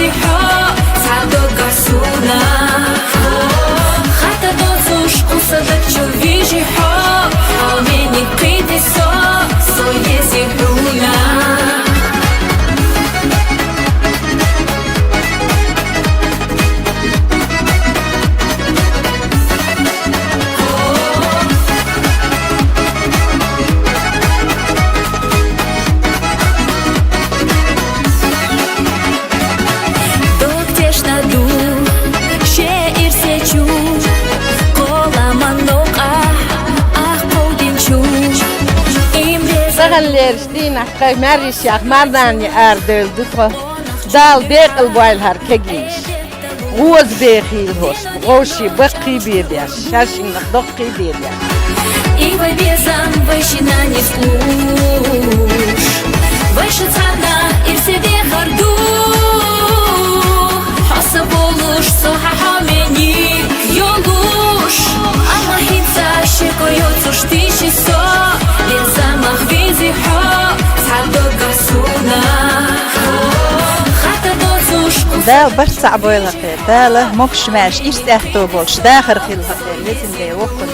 визиҳо садо гасуна хата дозуш қусадак чу вижиҳо омени қидисо соези ҳуна Leriştin akay merişyak mardani erdöldü ko dal bekil boyl har kegiş Oz bekil hoş Oşi bakki bediya şaşınlık dokki bediya И вай безам вайшина не вкуш Вайши цана ирседе харду Хаса болуш соха хамени йолуш Ама хитса шекоёцуш тиши со Лезамах визиҳо садо гасуна Хата дозуш دال برتع بويلة خير داله مكش ماش إيش تأخذوا بولش داخل خير خير لازم ده وقت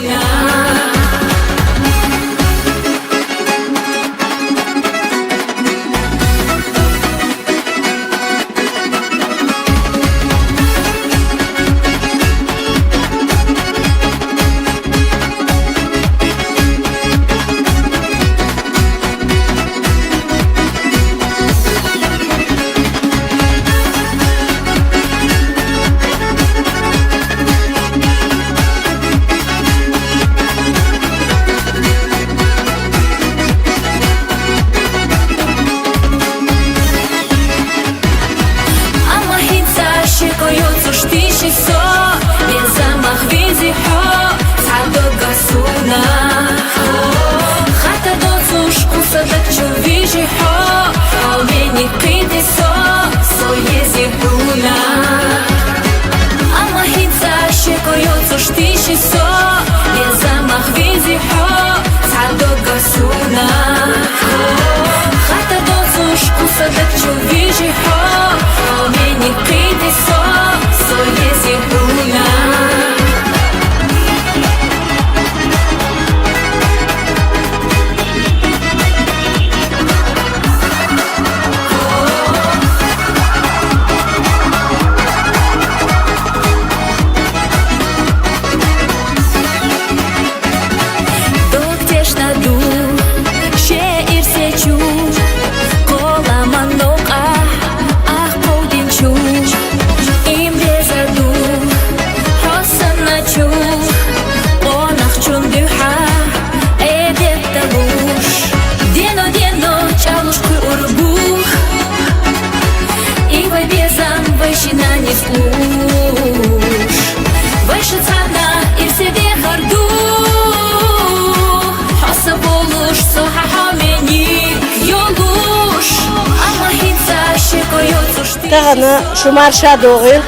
Tağını şumarşa doğru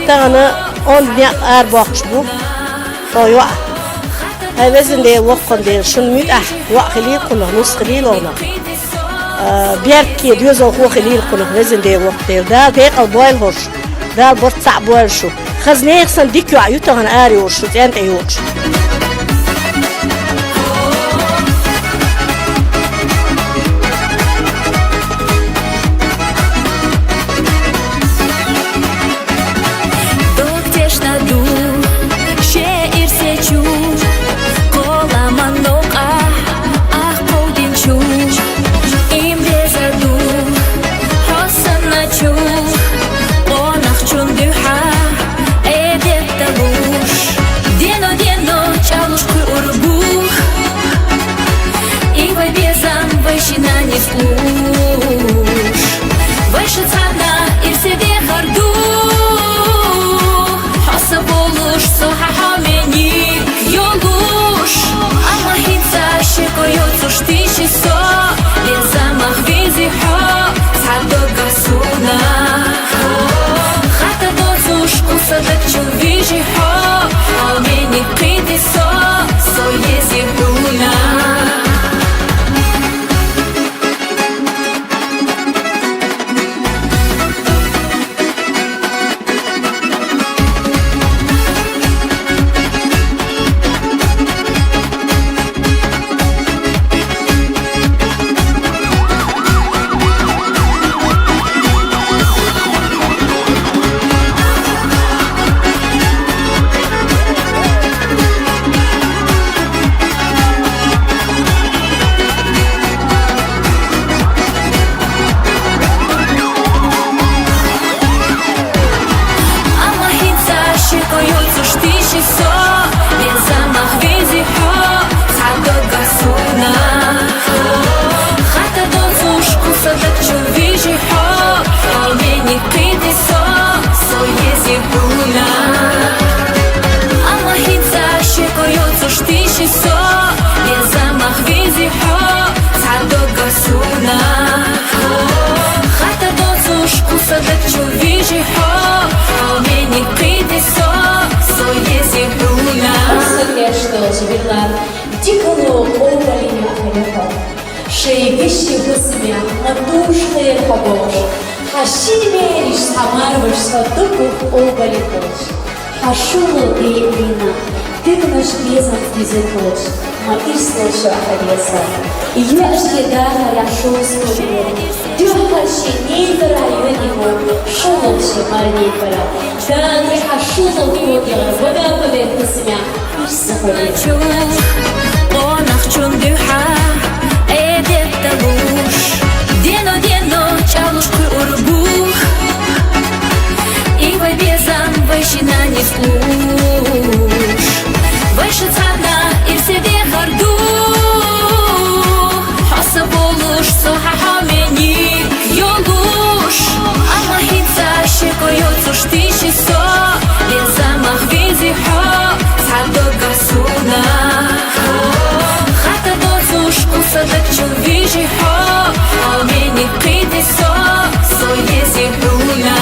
Tağını 10 dünyak ağır bakış bu Toywa Hevezin de vakın de şun müdah Vakili kulu nuskili lona Biyerki diyoz oku vakili kulu Hevezin de vakı de Dal dekal boyl hoş Dal bortsa boyl şu Kız ne eksan dikyo ayu tağın ağrı hoş Ent ey hoş Дено живела, дикого обаления алеха. Шейгище высмя, натушные хабош, хашимериш самарваш садуков обалихош. Хашулу дейвина, ты наш безан физикош, ма ирслошу ахареса. Я ждала яшоу скорее, дюхаши нейка районику, шоломши марнейкара. Да не хашулу ходила, вода поверх высмя, ирса поверх. Онах чун дюха, эдетта луш. Дено чалушку урбух. И вай безам, вай шина не слуш. Вай шицана, и все дехарду. Хаса болуш, соха хамени, йолуш. Ама хитса, шекоёцуш тиши со. Безамах визи хо, цадо гасуна. Хата доцуш, усадак чувижи хо. Амени кити со ези хуна.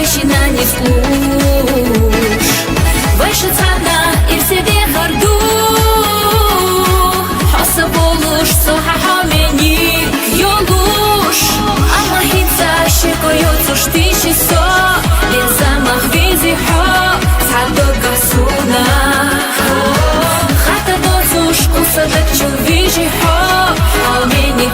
Шина не слуш. Выше цана и все дехарду. Хаса болуш, соха хамени, йолуш. Ама хитса, шекоёцуш тиши со. Безамах визи хо, цадо гасуна. Хата доцуш, усадак чувижи хо. Амени